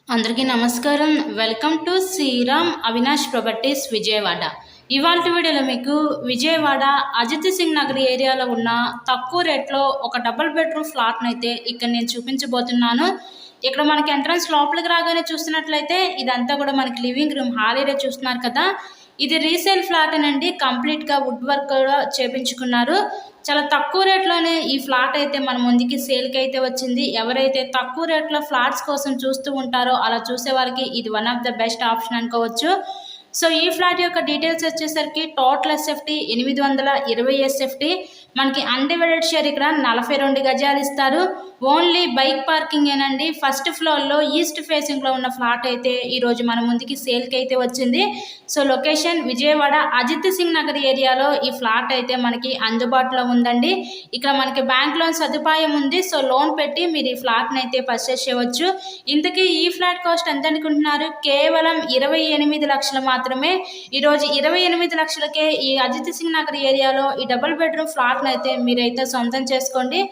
అందరికీ నమస్కారం. Welcome to Sriram Avinash properties Vijayawada. ఇవాల్టి వీడియోలో మీకు విజయవాడ అజిత్ సింగ్ నగర్ ఏరియాలో ఉన్న తక్కువ రేట్లో ఒక డబుల్ బెడ్రూమ్ ఫ్లాట్ని అయితే ఇక్కడ నేను చూపించబోతున్నాను. ఇక్కడ మనకి ఎంట్రన్స్ లోపలికి రాగానే చూస్తున్నట్లయితే ఇదంతా కూడా మనకి లివింగ్ రూమ్, హాల్ ఏరియా చూస్తున్నారు కదా. ఇది రీసేల్ ఫ్లాట్ అండి. కంప్లీట్గా వుడ్ వర్క్ కూడా చేపించుకున్నారు. చాలా తక్కువ రేట్లోనే ఈ ఫ్లాట్ అయితే మన ముందుకి సేల్కి అయితే వచ్చింది. ఎవరైతే తక్కువ రేట్లో ఫ్లాట్స్ కోసం చూస్తూ ఉంటారో అలా చూసే వాళ్ళకి ఇది one of the best option అనుకోవచ్చు. సో ఈ ఫ్లాట్ యొక్క డీటెయిల్స్ వచ్చేసరికి టోటల్ ఎస్ఎఫ్టీ 820 ఎస్ఎఫ్టీ, మనకి అన్డివైడెడ్ షేర్ ఇక్కడ 42 గజాలు ఇస్తారు. ఓన్లీ బైక్ పార్కింగ్ ఏనండి. ఫస్ట్ ఫ్లోర్లో ఈస్ట్ ఫేసింగ్లో ఉన్న ఫ్లాట్ అయితే ఈరోజు మన ముందుకి సేల్కి అయితే వచ్చింది. సో లొకేషన్ విజయవాడ అజిత్ సింగ్ నగర్ ఏరియాలో ఈ ఫ్లాట్ అయితే మనకి అందుబాటులో ఉందండి. ఇక్కడ మనకి బ్యాంక్ లోన్ సదుపాయం ఉంది. సో లోన్ పెట్టి మీరు ఈ ఫ్లాట్ని అయితే పర్చేస్ చేయవచ్చు. ఇంతకీ ఈ ఫ్లాట్ కాస్ట్ ఎంత అనుకుంటున్నారు? కేవలం 28 లక్షలు మాత్రమే. ఈరోజు 28 లక్షలకే ఈ అజిత్ సింగ్ నగర్ ఏరియాలో ఈ డబుల్ బెడ్రూమ్ ఫ్లాట్ని అయితే మీరైతే సొంతం చేసుకోండి.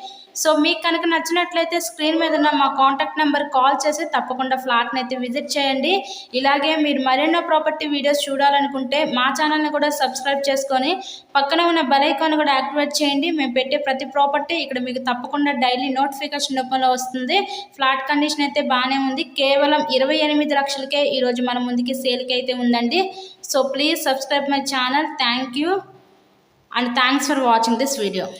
సో మీకు కనుక నచ్చినట్లయితే స్క్రీన్ మీద ఉన్న మా కాంటాక్ట్ నెంబర్ కాల్ చేసి తప్పకుండా ఫ్లాట్ని అయితే విజిట్ చేయండి. ఇలాగే మీరు మరెన్నో ప్రాపర్టీ వీడియోస్ చూడాలనుకుంటే మా ఛానల్ని కూడా సబ్స్క్రైబ్ చేసుకొని పక్కన ఉన్న బెల్ ఐకాన్ కూడా యాక్టివేట్ చేయండి. మేము పెట్టే ప్రతి ప్రాపర్టీ ఇక్కడ మీకు తప్పకుండా డైలీ నోటిఫికేషన్ రూపంలో వస్తుంది. ఫ్లాట్ కండిషన్ అయితే బాగానే ఉంది. కేవలం 28 లక్షలకే ఈరోజు మన ముందుకి సేల్కి అయితే ఉందండి. So please subscribe my channel. Thank you and thanks for watching this video.